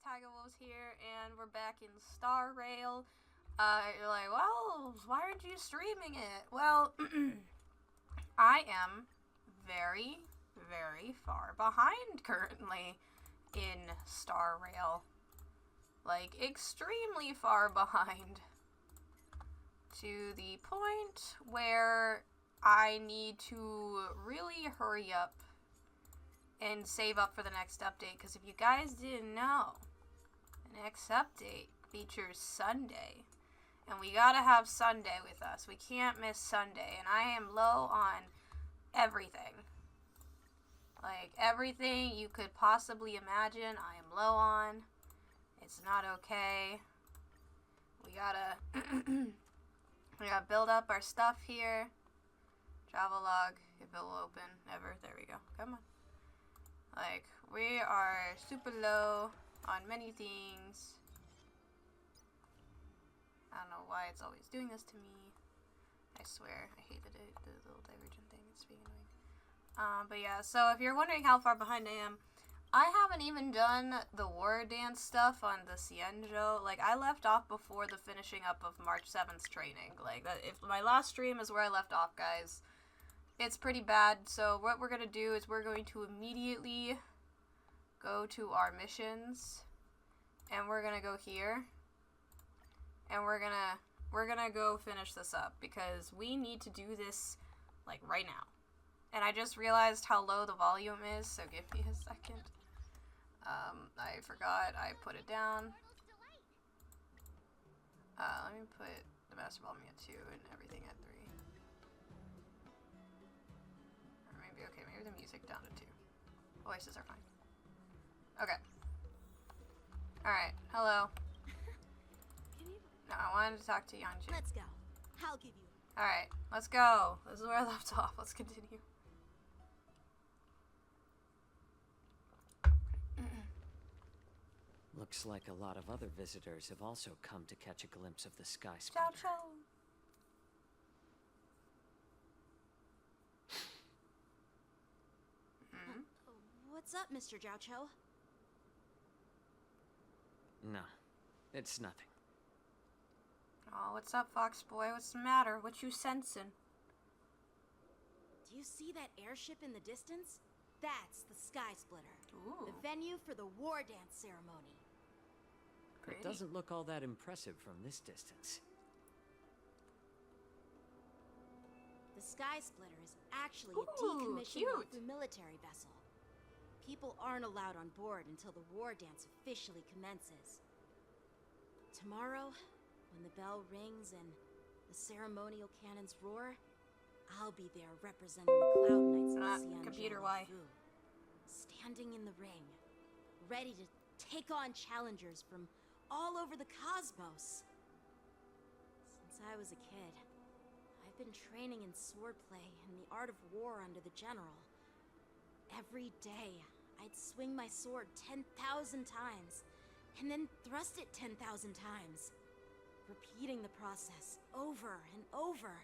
Tiger Wolves here, and we're back in Star Rail. You're like, well, why aren't you streaming it? Well, I am very, very far behind currently in Star Rail. Like, extremely far behind. To the point where I need to really hurry up and save up for the next update, because if you guys didn't know, the next update features Sunday, and we gotta have Sunday with us. We can't miss Sunday, and I am low on everything. Like, everything you could possibly imagine, I am low on. It's not okay. We gotta build up our stuff here. Travelogue, if it will open, ever. There we go. Come on. Like, we are super low on many things. I don't know why it's always doing this to me. I swear, I hate the little divergent thing. It's being annoying. But yeah, so if you're wondering how far behind I am, I haven't even done the wardance stuff on the Cienjo. Like, I left off before the finishing up of March 7th training. Like, if my last stream is where I left off, guys, it's pretty bad. So what we're going to do is we're going to immediately go to our missions, and we're going to go here, and we're going to go finish this up, because we need to do this, like, right now. And I just realized how low the volume is, so give me a second. I forgot I put it down. Let me put the master volume at 2 and everything at 3. Or maybe, okay, maybe the music down to 2. Voices are fine. Okay. Alright, hello. No, I wanted to talk to Yanji. Let's go. I'll give you. Alright, let's go. This is where I left off. Let's continue. Looks like a lot of other visitors have also come to catch a glimpse of the sky Ciao, splitter. ciao. What's up, Mr. Jiaoqiu? No, it's nothing. Oh, what's up, Fox Boy? What's the matter? What you sensing? Do you see that airship in the distance? That's the Sky Splitter. Ooh. The venue for the war dance ceremony. It doesn't look all that impressive from this distance. The Sky Splitter is actually Ooh, a decommissioned cute. Wafu military vessel. People aren't allowed on board until the war dance officially commences. Tomorrow, when the bell rings and the ceremonial cannons roar, I'll be there representing the Cloud Knights of Xianzhou computer, why? Fu, standing in the ring, ready to take on challengers from all over the cosmos. Since I was a kid, I've been training in swordplay and the art of war under the general. Every day, I'd swing my sword 10,000 times, and then thrust it 10,000 times, repeating the process over and over.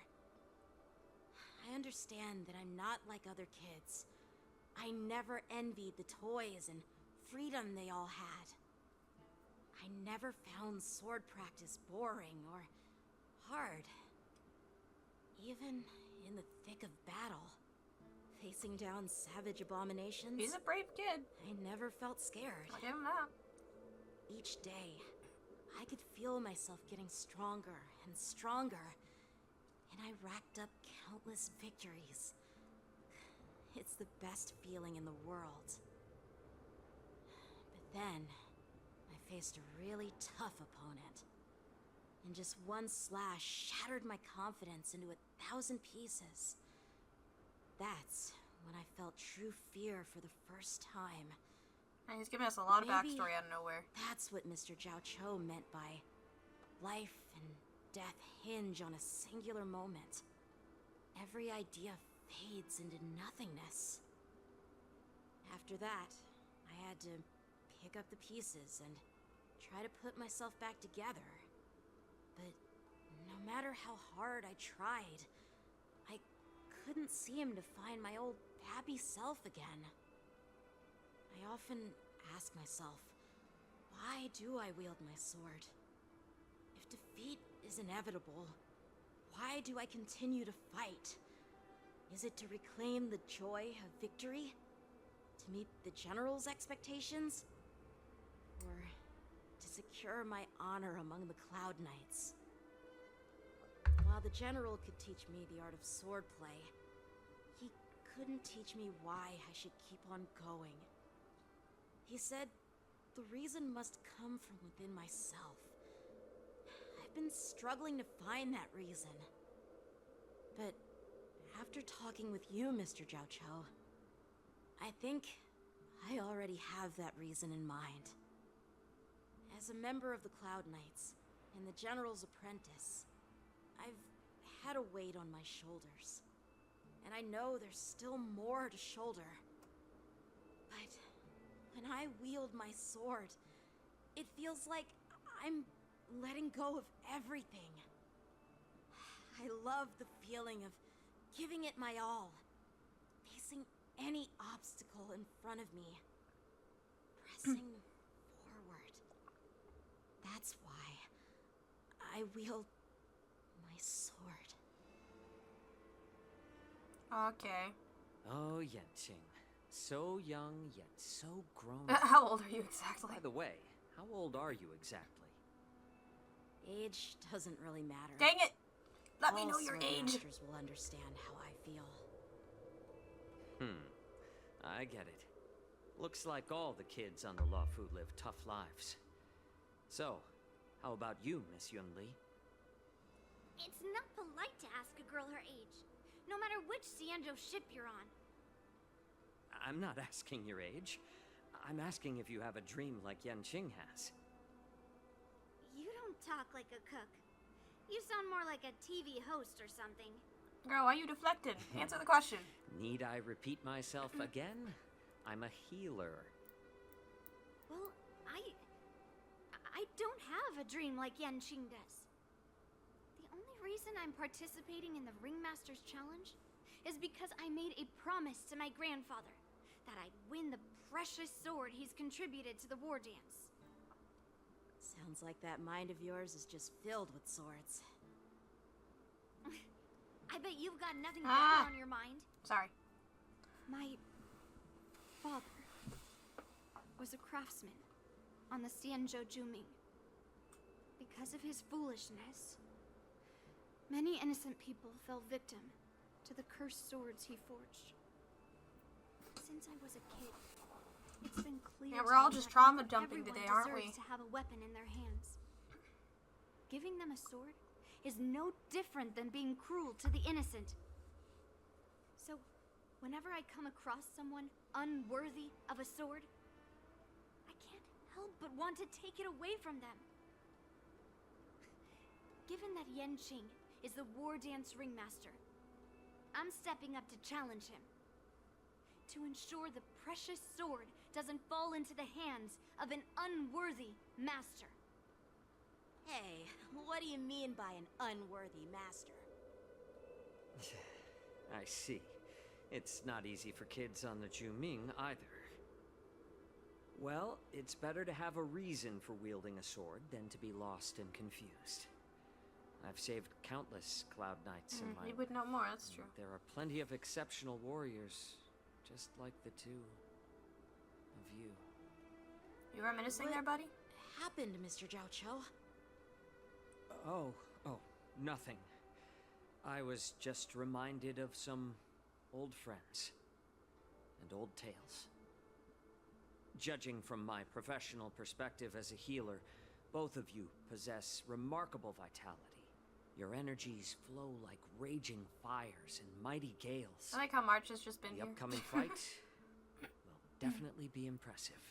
I understand that I'm not like other kids. I never envied the toys and freedom they all had. I never found sword practice boring or hard. Even in the thick of battle, facing down savage abominations, He's a brave kid. I never felt scared. I'll give him that. Each day, I could feel myself getting stronger and stronger, and I racked up countless victories. It's the best feeling in the world. But then, I faced a really tough opponent, and just one slash shattered my confidence into 1,000 pieces. That's when I felt true fear for the first time. And he's giving us a lot of Maybe backstory out of nowhere. That's what Mr. Jiaoqiu meant by life and death hinge on a singular moment. Every idea fades into nothingness. After that, I had to pick up the pieces and try to put myself back together. But no matter how hard I tried, I couldn't seem to find my old happy self again. I often ask myself, Why do I wield my sword? If defeat is inevitable, why do I continue to fight? Is it to reclaim the joy of victory? To meet the general's expectations? Or to secure my honor among the Cloud Knights? While the general could teach me the art of swordplay, he couldn't teach me why I should keep on going. He said the reason must come from within myself. I've been struggling to find that reason. But after talking with you, Mr. Jiao Cho, I think I already have that reason in mind. As a member of the Cloud Knights and the General's apprentice, I've had a weight on my shoulders. And I know there's still more to shoulder. But when I wield my sword, it feels like I'm letting go of everything. I love the feeling of giving it my all, facing any obstacle in front of me, pressing forward. That's why I wield my sword. Okay. Oh, Yenqing. So young, yet so grown. How old are you exactly? By the way, how old are you exactly? Age doesn't really matter. Dang it! Let me All know your sword age. masters will understand how I feel. I get it. Looks like all the kids on the Luofu live tough lives. So, how about you, Miss Yunli? It's not polite to ask a girl her age, no matter which Xianzhou ship you're on. I'm not asking your age. I'm asking if you have a dream like Yenqing has. You don't talk like a cook. You sound more like a TV host or something. Girl, why you deflected? Answer the question. Need I repeat myself again? I'm a healer. Well, I don't have a dream like Yanqing does. The only reason I'm participating in the Ringmaster's Challenge is because I made a promise to my grandfather that I'd win the precious sword he's contributed to the war dance. Sounds like that mind of yours is just filled with swords. I bet you've got nothing better on your mind. Sorry. My father was a craftsman on the Xianzhou Juming. Because of his foolishness, many innocent people fell victim to the cursed swords he forged. Since I was a kid, it's been clear. Yeah, we're all to me just that trauma not dumping everyone today, aren't we? deserves to have a weapon in their hands. Giving them a sword is no different than being cruel to the innocent. So, whenever I come across someone unworthy of a sword, I can't help but want to take it away from them. Given that Yanqing is the war dance ringmaster, I'm stepping up to challenge him. To ensure the precious sword doesn't fall into the hands of an unworthy master. Hey, what do you mean by an unworthy master? I see. It's not easy for kids on the Juming either. Well, it's better to have a reason for wielding a sword than to be lost and confused. I've saved countless Cloud Knights in my... You would know more, that's true. There are plenty of exceptional warriors, just like the two of you. You reminiscing there, buddy? Happened, Mr. Jiao Cho? Oh, nothing. I was just reminded of some old friends and old tales. Judging from my professional perspective as a healer, both of you possess remarkable vitality. Your energies flow like raging fires and mighty gales. I like how March has just been The here. upcoming fight will definitely be impressive.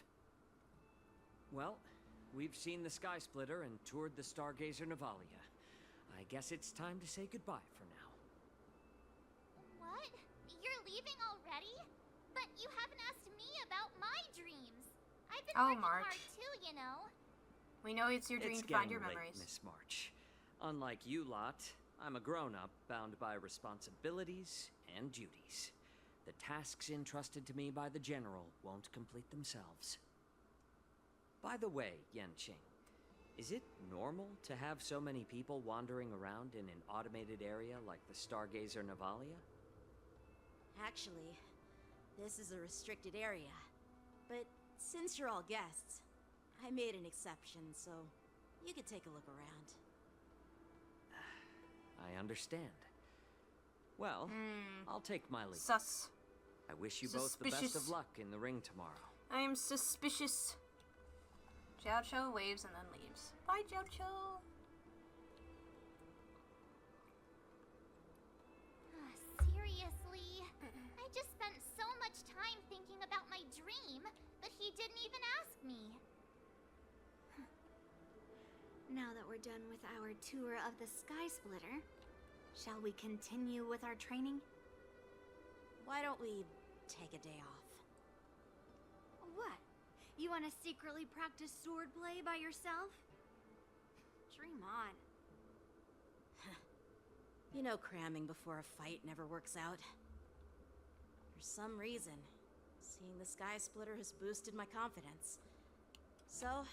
Well, we've seen the Sky Splitter and toured the Stargazer Navalia. I guess it's time to say goodbye for now. What? You're leaving already? But you haven't asked me about my dreams. I've been working March. hard too, you know. We know it's your dream It's to find getting your late, memories. Miss March. Unlike you lot, I'm a grown-up bound by responsibilities and duties. The tasks entrusted to me by the General won't complete themselves. By By the way, Yanqing, is it normal to have so many people wandering around in an automated area like the Stargazer Navalia? Actually, this is a restricted area. But since you're all guests, I made an exception, so you could take a look around. I understand. Well, I'll take my leave. Sus. I wish you both the best Suspicious. of luck in the ring tomorrow. I am suspicious. Jiao Cho waves and then leaves. Bye, Jiao Cho. Seriously? I just spent so much time thinking about my dream, but he didn't even ask me. Now that we're done with our tour of the Sky Splitter, shall we continue with our training? Why don't we take a day off? What? You want to secretly practice swordplay by yourself? Dream on. You know, cramming before a fight never works out. For some reason, seeing the Sky Splitter has boosted my confidence. So,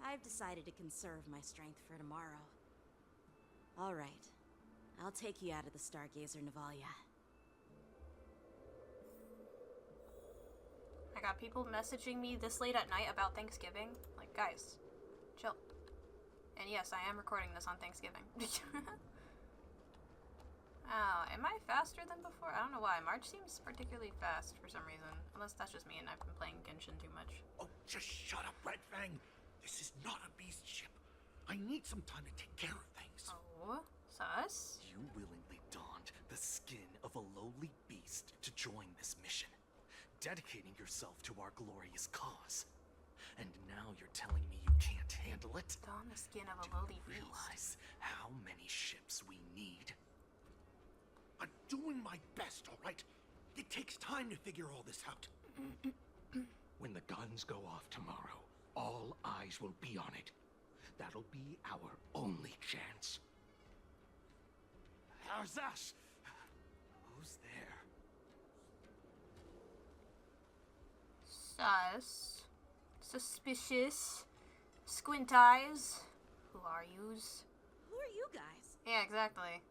I've decided to conserve my strength for tomorrow. Alright, I'll take you out of the Stargazer Navalia. I got people messaging me this late at night about Thanksgiving. Like, guys, chill. And yes, I am recording this on Thanksgiving. Oh, am I faster than before? I don't know why. March seems particularly fast for some reason. Unless that's just me and I've been playing Genshin too much. Oh, just shut up, Red Fang. This is not a beast ship. I need some time to take care of things. Oh, sus? You willingly donned the skin of a lowly beast to join this mission, dedicating yourself to our glorious cause. And now you're telling me you can't handle it? Don the skin of a lowly beast. Realize how many ships we need? I'm doing my best, all right? It takes time to figure all this out. When the guns go off tomorrow, all eyes will be on it. That'll be our only chance. How's that? Who's there? Sus. Suspicious. Squint eyes. Who are yous? Who are you guys? Yeah, exactly.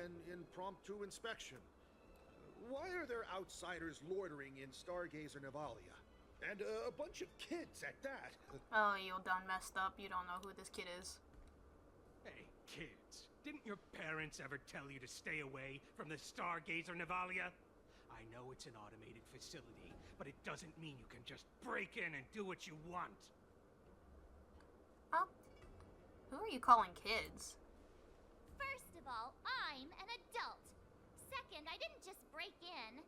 An impromptu inspection. Why are there outsiders loitering in Stargazer Navalia? And a bunch of kids at that. Oh, you done messed up. You don't know who this kid is. Hey, kids, didn't your parents ever tell you to stay away from the Stargazer Navalia? I know it's an automated facility, but it doesn't mean you can just break in and do what you want. Oh. Who are you calling kids? First of all, I'm an adult. Second, I didn't just break in.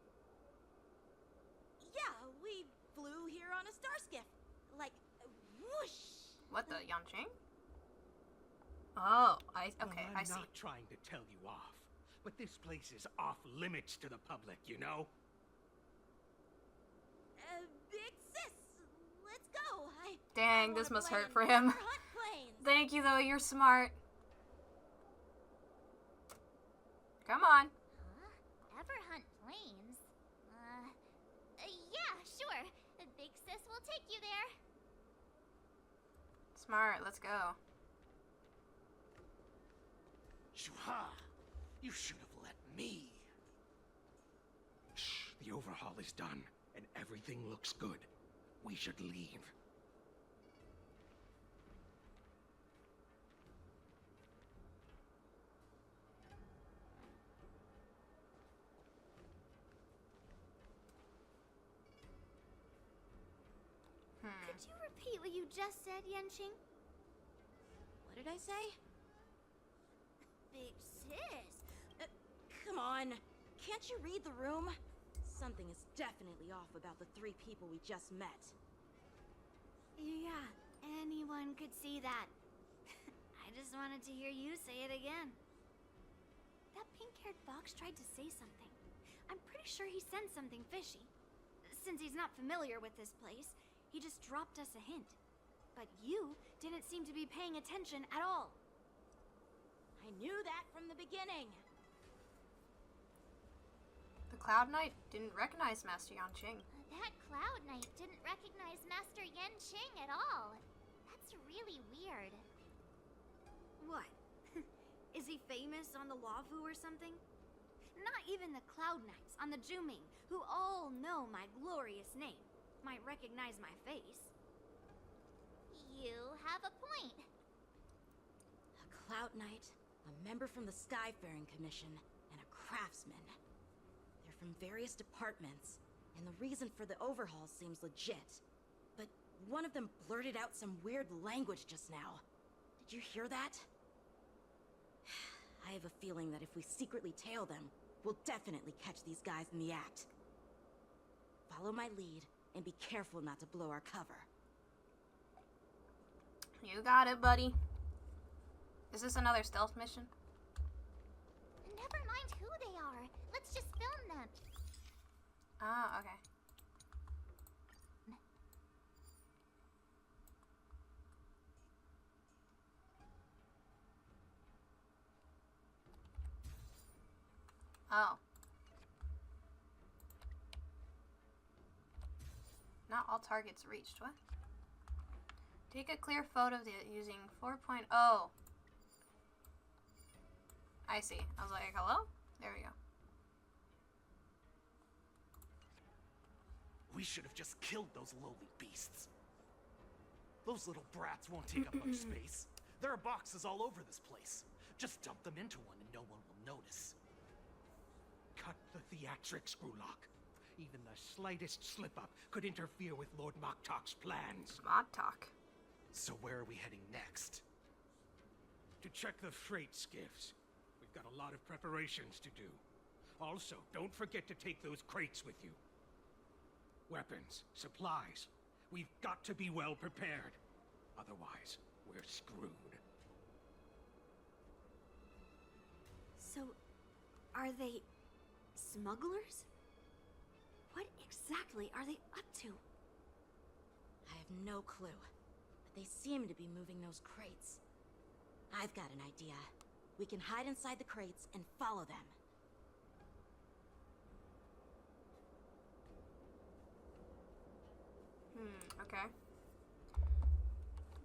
Yeah, we flew here on a star skiff. Like, whoosh! What the, Yanqing? Oh, okay, Well, I see. I'm not trying to tell you off, but this place is off limits to the public, you know? Big sis, let's go. Dang, I this wanna must play hurt in for him. Never Hunt planes. Thank you, though. You're smart. Come on. Huh? Ever hunt planes? Yeah, sure. The big sis will take you there. Smart. Let's go. Shuha! You should have let me. Shh, the overhaul is done, and everything looks good. We should leave. Could you repeat what you just said, Yanqing? What did I say? Big sis. Come on. Can't you read the room? Something is definitely off about the 3 people we just met. Yeah, anyone could see that. I just wanted to hear you say it again. That pink-haired fox tried to say something. I'm pretty sure he sensed something fishy. Since he's not familiar with this place, he just dropped us a hint. But you didn't seem to be paying attention at all. I knew that from the beginning. The Cloud Knight didn't recognize Master Yanqing. That Cloud Knight didn't recognize Master Yanqing at all. That's really weird. What? Is he famous on the Lavu or something? Not even the Cloud Knights on the Juming, who all know my glorious name, might recognize my face. You have a point. A Cloud Knight, a member from the Skyfaring Commission, and a craftsman. They're from various departments, and the reason for the overhaul seems legit. But one of them blurted out some weird language just now. Did you hear that? I have a feeling that if we secretly tail them, we'll definitely catch these guys in the act. Follow my lead, and be careful not to blow our cover. You got it, buddy. Is this another stealth mission? Never mind who they are. Let's just film them. Ah, okay. Oh. Not all targets reached. What? Take a clear photo of it using 4.0. I see. I was like, hello? There we go. We should have just killed those lowly beasts. Those little brats won't take up much space. There are boxes all over this place. Just dump them into one and no one will notice. Cut the theatrics, Grulock. Even the slightest slip-up could interfere with Lord Moktok's plans. Moktok. So where are we heading next? To check the freight skiffs. We've got a lot of preparations to do. Also, don't forget to take those crates with you. Weapons, supplies. We've got to be well prepared. Otherwise, we're screwed. So, are they smugglers? What exactly are they up to? I have no clue, but they seem to be moving those crates. I've got an idea. We can hide inside the crates and follow them. Okay.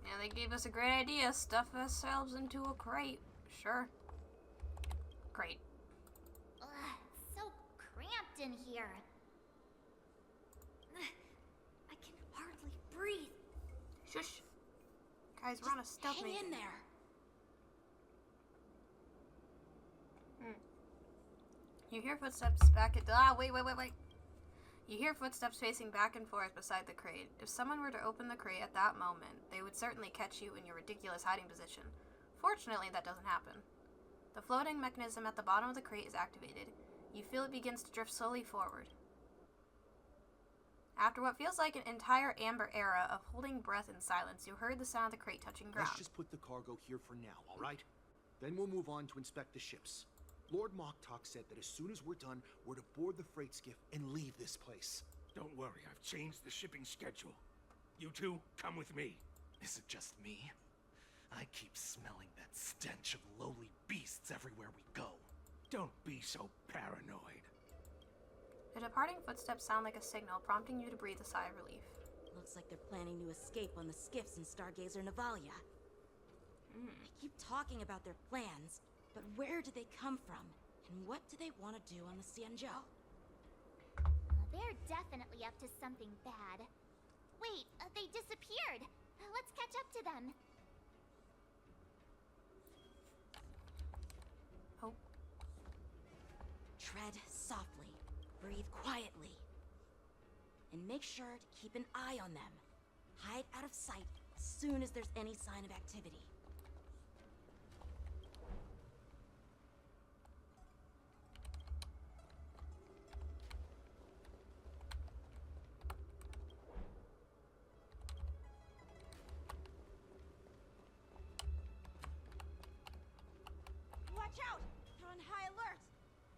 Yeah, they gave us a great idea. Stuff ourselves into a crate. Sure. Crate. Ugh, so cramped in here. I can hardly breathe. Shush. Guys, we're on a stealth Hang mission. in there. You hear footsteps back at wait. You hear footsteps pacing back and forth beside the crate. If someone were to open the crate at that moment, they would certainly catch you in your ridiculous hiding position. Fortunately, that doesn't happen. The floating mechanism at the bottom of the crate is activated. You feel it begins to drift slowly forward. After what feels like an entire amber era of holding breath in silence, you heard the sound of the crate touching ground. Let's just put the cargo here for now, all right? Then we'll move on to inspect the ships. Lord Moktok said that as soon as we're done, we're to board the freight skiff and leave this place. Don't worry, I've changed the shipping schedule. You two, come with me. Is it just me? I keep smelling that stench of lowly beasts everywhere we go. Don't be so paranoid. The departing footsteps sound like a signal, prompting you to breathe a sigh of relief. Looks like they're planning to escape on the skiffs in Stargazer Navalia. They keep talking about their plans, but where do they come from? And what do they want to do on the Xianzhou? They're definitely up to something bad. Wait, they disappeared. Let's catch up to them. Oh. Tread softly, breathe quietly, and make sure to keep an eye on them. Hide out of sight as soon as there's any sign of activity. Watch out! You're on high alert!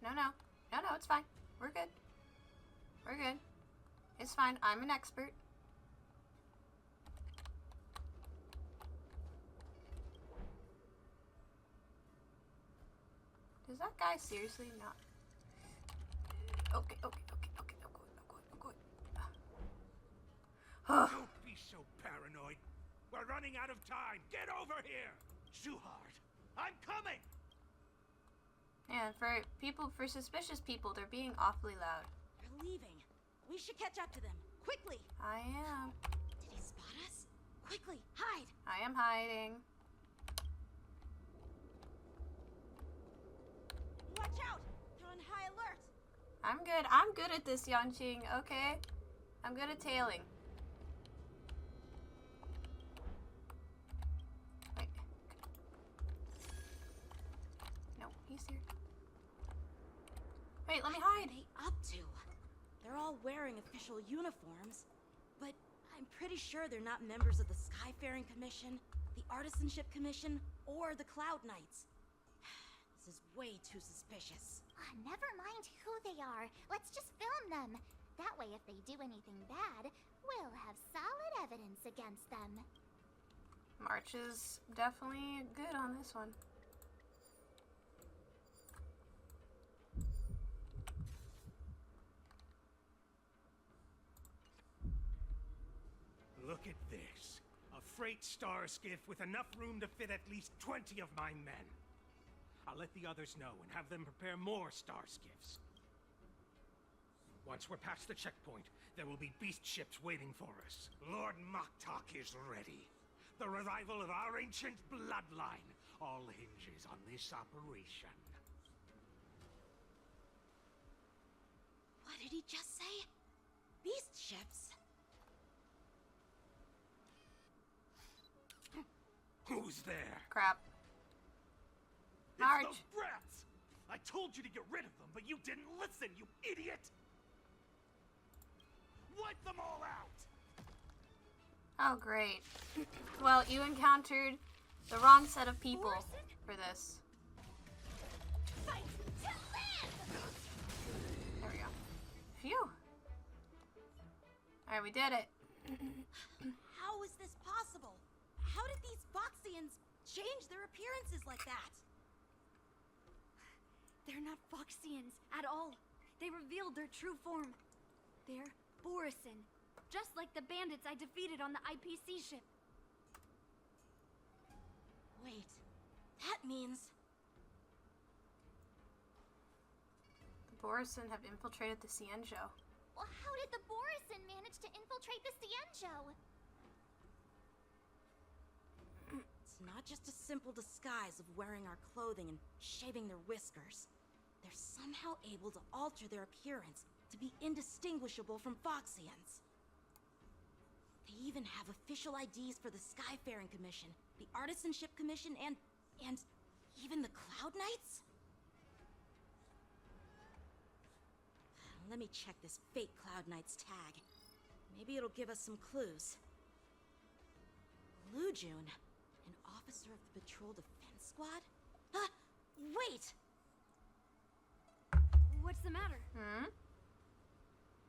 No, it's fine. We're good. We're good. It's fine. I'm an expert. Does that guy seriously not? Okay. I'm going. Don't be so paranoid. We're running out of time. Get over here. Zuhard, I'm coming. And for suspicious people, they're being awfully loud. They're leaving. We should catch up to them. Quickly. I am. Did he spot us? Quickly, hide. I am hiding. Watch out. They're on high alert. I'm good. I'm good at this, Yanqing. Okay. I'm good at tailing. Wait. No, he's here. Wait, let me What are hide. they up to? They're all wearing official uniforms, but I'm pretty sure they're not members of the Skyfaring Commission, the Artisanship Commission, or the Cloud Knights. This is way too suspicious. Never mind who they are. Let's just film them. That way, if they do anything bad, we'll have solid evidence against them. March is definitely good on this one. Look at this. A freight star skiff with enough room to fit at least 20 of my men. I'll let the others know and have them prepare more star skiffs. Once we're past the checkpoint, there will be beast ships waiting for us. Lord Moktok is ready. The revival of our ancient bloodline all hinges on this operation. What did he just say? Beast ships? Who's there? Crap. It's March. those brats! I told you to get rid of them, but you didn't listen, you idiot! Wipe them all out! Oh, great. Well, you encountered the wrong set of people for this. Fight to live! There we go. Phew. Alright, we did it. How is this possible? How did these Foxians change their appearances like that? They're not Foxians at all. They revealed their true form. They're Borisin, just like the bandits I defeated on the IPC ship. Wait, that means... The Borisin have infiltrated the Cienjo. Well, how did the Borisin manage to infiltrate the Cienjo? It's not just a simple disguise of wearing our clothing and shaving their whiskers. They're somehow able to alter their appearance to be indistinguishable from Foxians. They even have official IDs for the Skyfaring Commission, the Artisanship Commission, and even the Cloud Knights? Let me check this fake Cloud Knight's tag. Maybe it'll give us some clues. Lujun, an officer of the Patrol Defense Squad? Wait! What's the matter?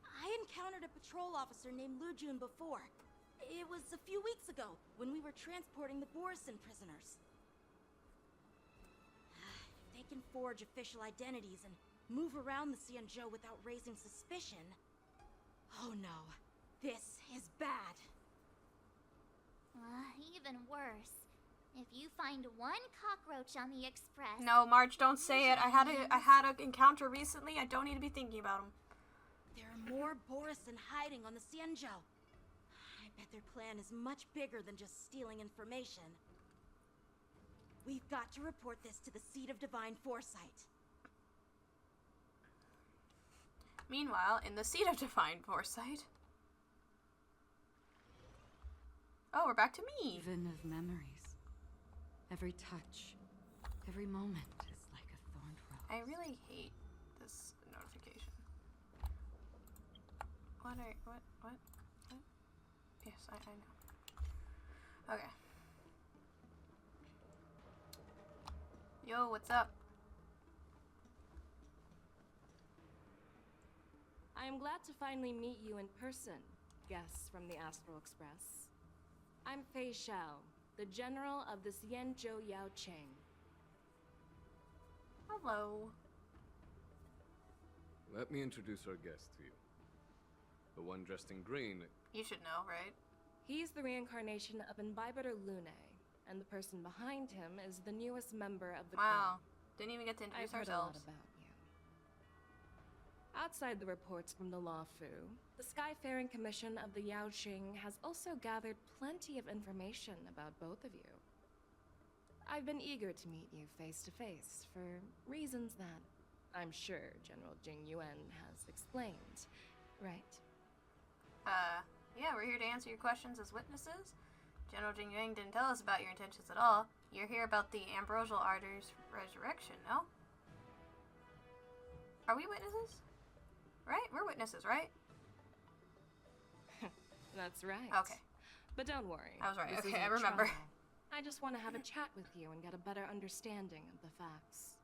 I encountered a patrol officer named Lujun before. It was a few weeks ago, when we were transporting the Borisin prisoners. If they can forge official identities and move around the Cienjo without raising suspicion... Oh no, this is bad. Even worse. If you find one cockroach on the express... No, March, don't say it. I had an encounter recently. I don't need to be thinking about them. There are more Borisin hiding on the Cienjo. I bet their plan is much bigger than just stealing information. We've got to report this to the Seat of Divine Foresight. Meanwhile, in the Seat of Divine Foresight... Oh, we're back to me. Even of memories. Every touch, every moment is like a thorned rose. I really hate this notification. What? Yes, I know. Okay. Yo, what's up? I am glad to finally meet you in person, guests from the Astral Express. I'm Fei Xiao, the general of the Cienjo Yao Cheng. Hello. Let me introduce our guest to you. The one dressed in green. You should know, right? He's the reincarnation of Imbibitor Lunae, and the person behind him is the newest member of the Wow. crew. Didn't even get to introduce I've heard a lot ourselves. about you. Outside the reports from the Law Fu, the Skyfaring Commission of the Yaoqing has also gathered plenty of information about both of you. I've been eager to meet you face to face for reasons that I'm sure General Jing Yuan has explained, right? Yeah, we're here to answer your questions as witnesses. General Jing Yuan didn't tell us about your intentions at all. You're here about the Ambrosial Ardor's resurrection, no? Are we witnesses? Right? We're witnesses, right? That's right. Okay. But don't worry. I was right. This Okay, isn't I a remember. trial. I just want to have a chat with you and get a better understanding of the facts.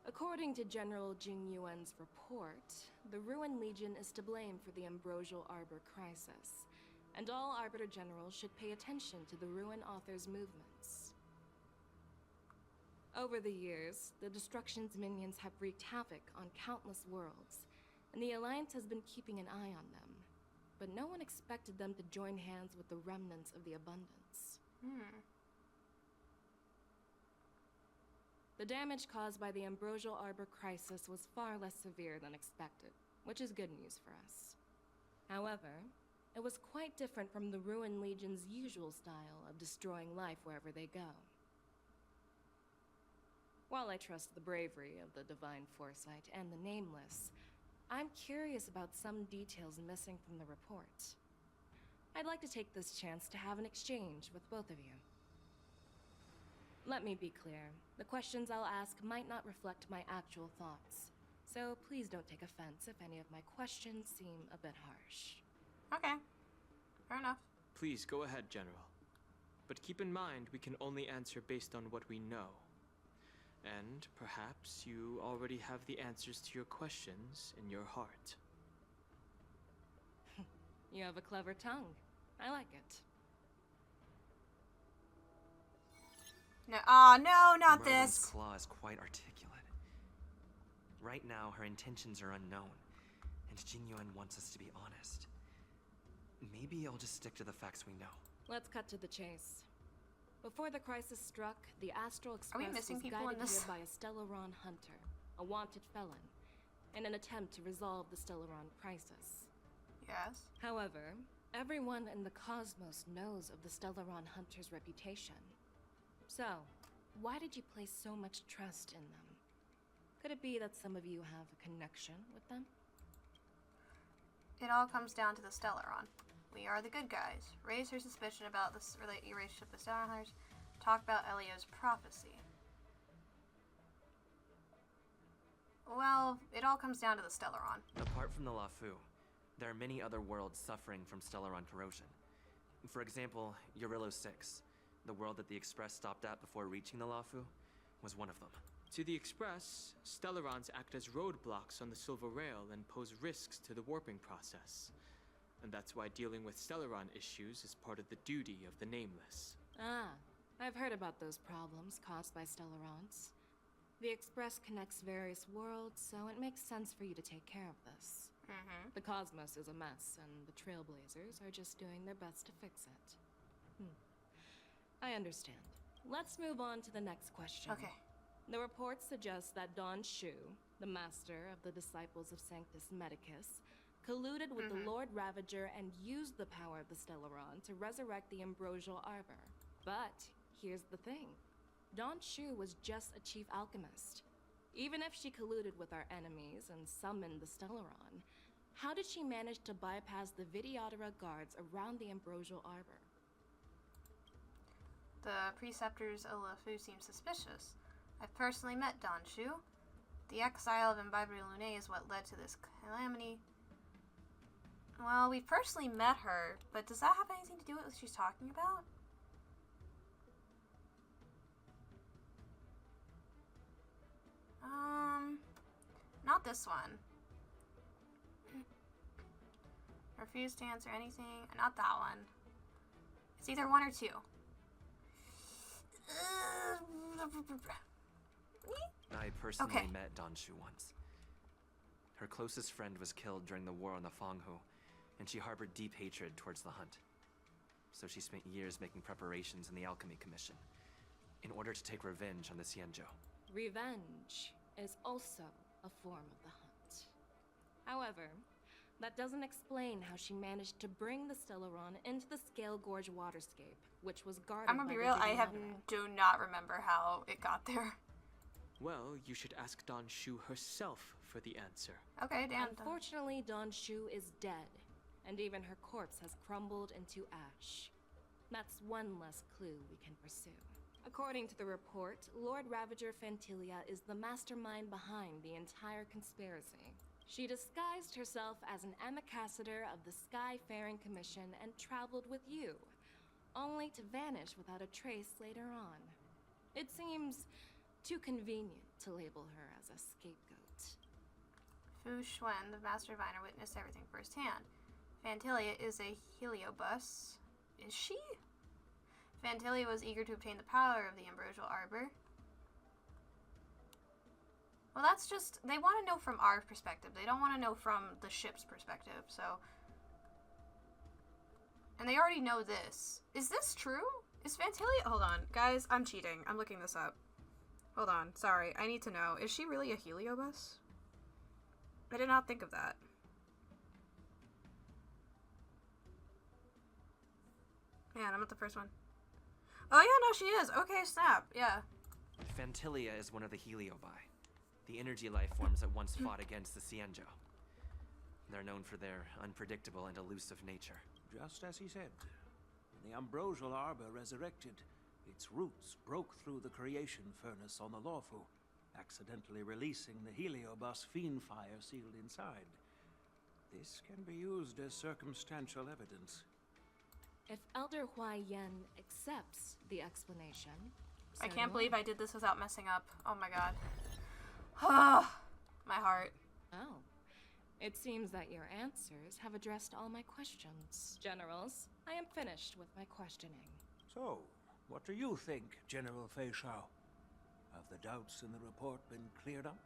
According to General Jing Yuan's report, the Ruin Legion is to blame for the Ambrosial Arbor crisis, and all Arbiter Generals should pay attention to the Ruin Author's movements. Over the years, the Destruction's minions have wreaked havoc on countless worlds, and the Alliance has been keeping an eye on them. But no one expected them to join hands with the remnants of the Abundance. The damage caused by the Ambrosial Arbor crisis was far less severe than expected, which is good news for us. However, it was quite different from the Ruin Legion's usual style of destroying life wherever they go. While I trust the bravery of the Divine Foresight and the Nameless, I'm curious about some details missing from the report. I'd like to take this chance to have an exchange with both of you. Let me be clear, the questions I'll ask might not reflect my actual thoughts, so please don't take offense if any of my questions seem a bit harsh. Okay. Fair enough. Please go ahead, General. But keep in mind, we can only answer based on what we know. And perhaps you already have the answers to your questions in your heart. You have a clever tongue. I like it. No, no, not Merlin's this. claw is quite articulate. Right now, her intentions are unknown, and Jing Yuan wants us to be honest. Maybe I'll just stick to the facts we know. Let's cut to the chase. Before the crisis struck, the Astral Express we missing was people in guided this? here by a Stellaron hunter, a wanted felon, in an attempt to resolve the Stellaron crisis. Yes. However, everyone in the cosmos knows of the Stellaron hunter's reputation. So, why did you place so much trust in them? Could it be that some of you have a connection with them? It all comes down to the Stellaron. We are the good guys. Raise her suspicion about this your relationship with Stellar Hunters. Talk about Elio's prophecy. Well, it all comes down to the Stellaron. Apart from the Lafu, there are many other worlds suffering from Stellaron corrosion. For example, Eurillo 6, the world that the Express stopped at before reaching the Lafu, was one of them. To the Express, Stellarons act as roadblocks on the Silver Rail and pose risks to the warping process. And that's why dealing with Stellaron issues is part of the duty of the Nameless. Ah, I've heard about those problems caused by Stellarons. The Express connects various worlds, so it makes sense for you to take care of this. The cosmos is a mess, and the Trailblazers are just doing their best to fix it. I understand. Let's move on to the next question. Okay. The report suggests that Don Shu, the master of the Disciples of Sanctus Medicus, colluded with the Lord Ravager and used the power of the Stellaron to resurrect the Ambrosial Arbor. But here's the thing. Don Shu was just a chief alchemist. Even if she colluded with our enemies and summoned the Stellaron, how did she manage to bypass the Vidyadhara guards around the Ambrosial Arbor? The preceptors of LeFou seem suspicious. I've personally met Don Shu. The exile of Imbibitor Lunae is what led to this calamity. Well, we personally met her, but does that have anything to do with what she's talking about? Not this one. Refuse to answer anything. Not that one. It's either one or two. I personally Okay. met Don Shu once. Her closest friend was killed during the war on the Fanghu, and she harbored deep hatred towards the hunt. So she spent years making preparations in the Alchemy Commission, in order to take revenge on the Xianzhou. Revenge is also a form of the hunt. However, that doesn't explain how she managed to bring the Stellaron into the Scale Gorge waterscape, which was guarded I'm gonna by be the real, I Didiana. do not remember how it got there. Well, you should ask Don Shu herself for the answer. Okay, Dan. Unfortunately, Don Shu is dead, and even her corpse has crumbled into ash. That's one less clue we can pursue. According to the report, Lord Ravager Fantilia is the mastermind behind the entire conspiracy. She disguised herself as an ambassador of the Skyfaring Commission and traveled with you, only to vanish without a trace later on. It seems too convenient to label her as a scapegoat. Fu Xuan, the master diviner, witnessed everything firsthand. Fantilia is a heliobus. Is she? Fantilia was eager to obtain the power of the ambrosial arbor. Well, that's just... They want to know from our perspective. They don't want to know from the ship's perspective, so... And they already know this. Is this true? Is Fantilia... Hold on. Guys, I'm cheating. I'm looking this up. Hold on. Sorry. I need to know. Is she really a heliobus? I did not think of that. Man, I'm not the first one. Oh yeah, no, she is. Okay, snap. Yeah. Fantilia is one of the Heliobi, the energy life forms that once fought against the Xianzhou. They're known for their unpredictable and elusive nature. Just as he said, when the ambrosial arbor resurrected, its roots broke through the creation furnace on the Lawfu, accidentally releasing the heliobus fiend fire sealed inside. This can be used as circumstantial evidence. If Elder Huai Yen accepts the explanation, I so can't do believe I did this without messing up. Oh my god. My heart. Oh. It seems that your answers have addressed all my questions. Generals, I am finished with my questioning. So, what do you think, General Fei Shao? Have the doubts in the report been cleared up?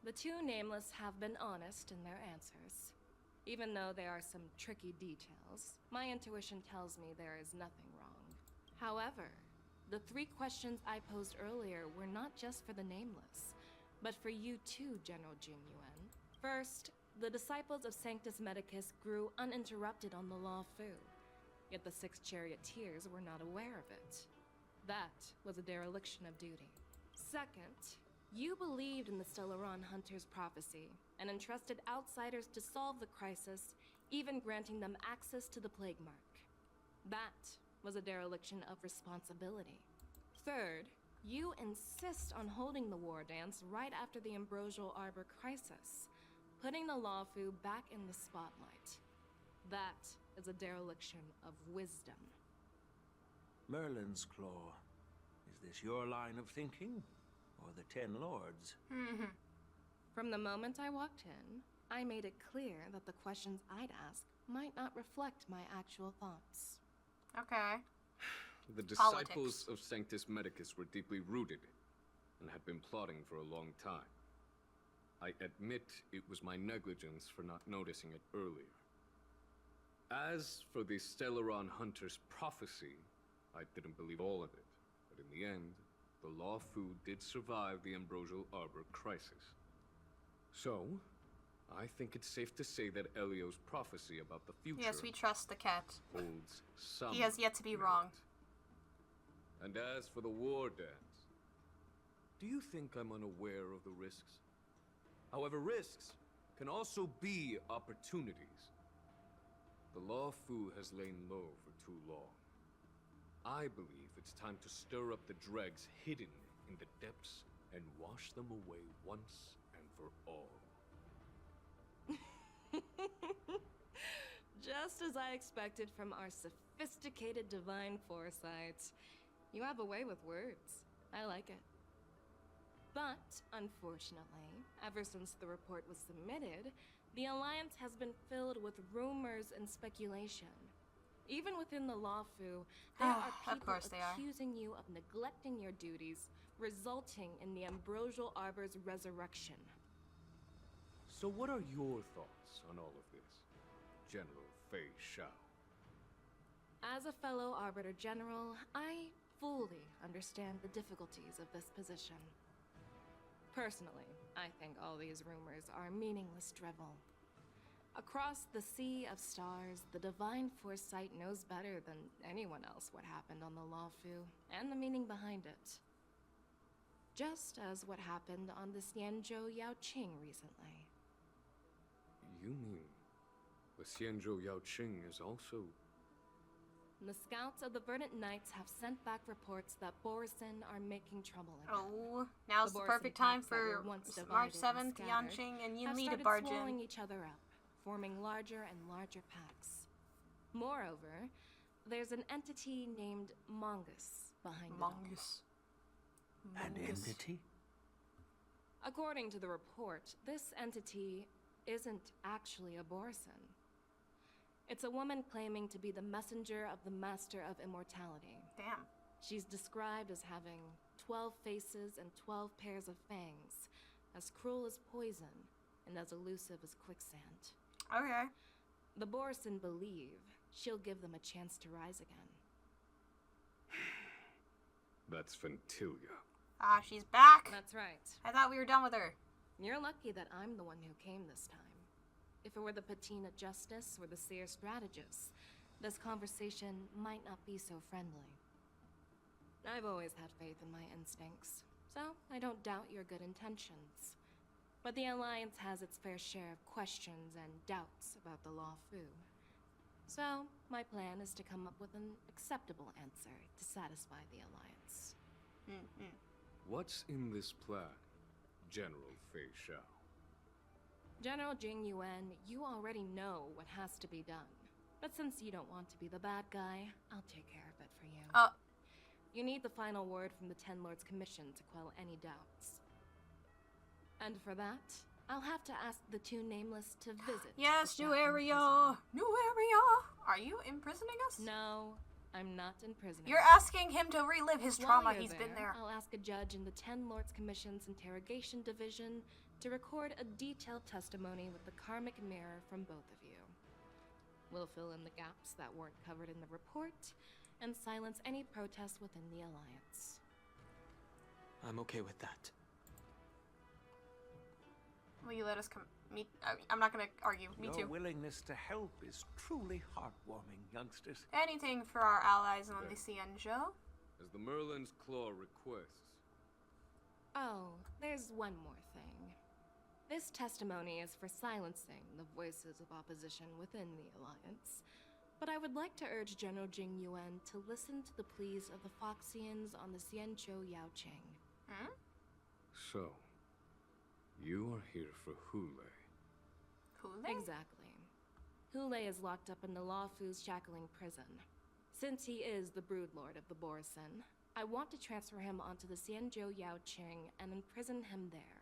The two nameless have been honest in their answers. Even though there are some tricky details, my intuition tells me there is nothing wrong. However, the three questions I posed earlier were not just for the nameless, but for you too, General Jun Yuan. First, the disciples of Sanctus Medicus grew uninterrupted on the Law Fu, yet the six charioteers were not aware of it. That was a dereliction of duty. Second, you believed in the Stellaron Hunter's prophecy and entrusted outsiders to solve the crisis, even granting them access to the Plague Mark. That was a dereliction of responsibility. Third, you insist on holding the war dance right after the Ambrosial Arbor crisis, putting the Lawfu back in the spotlight. That is a dereliction of wisdom. Merlin's Claw. Is this your line of thinking? Or the Ten Lords? From the moment I walked in, I made it clear that the questions I'd ask might not reflect my actual thoughts. Okay. The Politics. disciples of Sanctus Medicus were deeply rooted and had been plotting for a long time. I admit it was my negligence for not noticing it earlier. As for the Stellaron Hunter's prophecy, I didn't believe all of it, but in the end, the Law Fu did survive the Ambrosial Arbor crisis. So, I think it's safe to say that Elio's prophecy about the future Yes, we trust the cat. holds some He has yet to be merit. wrong. And as for the war dance, do you think I'm unaware of the risks? However, risks can also be opportunities. The Law Fu has lain low for too long. I believe it's time to stir up the dregs hidden in the depths and wash them away once and for all. Just as I expected from our sophisticated divine foresight. You have a way with words. I like it. But, unfortunately, ever since the report was submitted, the Alliance has been filled with rumors and speculation. Even within the Lawfu, there are Of people course they are. accusing you of neglecting your duties, resulting in the Ambrosial Arbor's resurrection. So what are your thoughts on all of this, General Fei Shao? As a fellow Arbiter General, I fully understand the difficulties of this position. Personally, I think all these rumors are meaningless drivel. Across the sea of stars, the Divine Foresight knows better than anyone else what happened on the Lawfu and the meaning behind it. Just as what happened on the Xianzhou Yaoqing recently. You mean the Xianzhou Yaoqing is also... The scouts of the Verdant Knights have sent back reports that Borisin are making trouble again. Oh, now's the perfect time for March 7th, Yanqing and Yinli to barge in. Each other up, forming larger and larger packs. Moreover, there's an entity named Mongus behind it all. An entity? According to the report, this entity isn't actually a Borisin. It's a woman claiming to be the messenger of the Master of Immortality. Damn. She's described as having 12 faces and 12 pairs of fangs, as cruel as poison, and as elusive as quicksand. Okay. The Borisin believe she'll give them a chance to rise again. That's Ventilia. Ah, she's back. That's right. I thought we were done with her. You're lucky that I'm the one who came this time. If it were the Patina Justice or the Seer Strategist, this conversation might not be so friendly. I've always had faith in my instincts, so I don't doubt your good intentions. But the Alliance has its fair share of questions and doubts about the Lawfu. So, my plan is to come up with an acceptable answer to satisfy the Alliance. What's in this plan, General Fei Shao? General Jing Yuan, you already know what has to be done. But since you don't want to be the bad guy, I'll take care of it for you. You need the final word from the Ten Lords Commission to quell any doubts. And for that, I'll have to ask the two Nameless to visit. Yes, new area! New area! Are you imprisoning us? No, I'm not imprisoning. You're asking him to relive his trauma. He's been there. I'll ask a judge in the Ten Lords Commission's Interrogation Division to record a detailed testimony with the karmic mirror from both of you. We'll fill in the gaps that weren't covered in the report and silence any protests within the Alliance. I'm okay with that. Will you let us come meet? I'm not gonna argue. Me too. Your willingness to help is truly heartwarming, youngsters. Anything for our allies on the Xianzhou. As the Merlin's Claw requests. Oh, there's one more thing. This testimony is for silencing the voices of opposition within the Alliance. But I would like to urge General Jing Yuan to listen to the pleas of the Foxians on the Xianzhou Yaoqing. So, you are here for Hule. Hule? Exactly. Hule is locked up in the Lawfu's shackling prison. Since he is the broodlord of the Borisin, I want to transfer him onto the Xianzhou Yaoqing and imprison him there.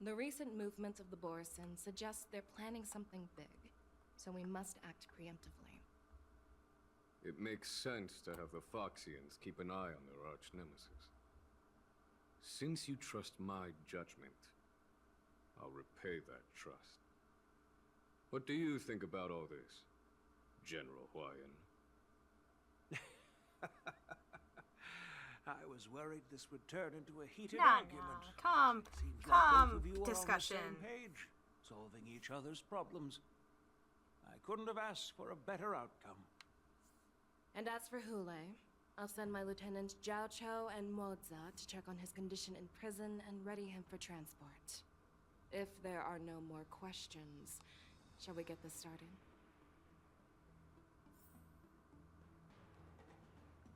The recent movements of the Borisin suggest they're planning something big, so we must act preemptively. It makes sense to have the Foxians keep an eye on their arch-nemesis. Since you trust my judgment, I'll repay that trust. What do you think about all this, General Huayan? I was worried this would turn into a heated No, argument. Calm, Seems calm like both of you are discussion. on the same page, solving each other's problems. I couldn't have asked for a better outcome. And as for Hule, I'll send my lieutenants Zhao Chou and Moza to check on his condition in prison and ready him for transport. If there are no more questions, shall we get this started?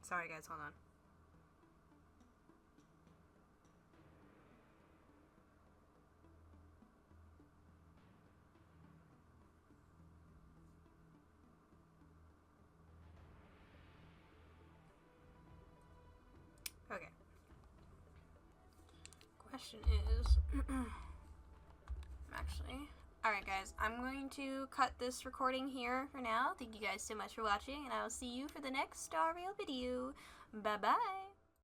Sorry guys, hold on. Okay. Question is, actually, Alright guys, I'm going to cut this recording here for now. Thank you guys so much for watching, and I will see you for the next Star Rail video. Bye bye!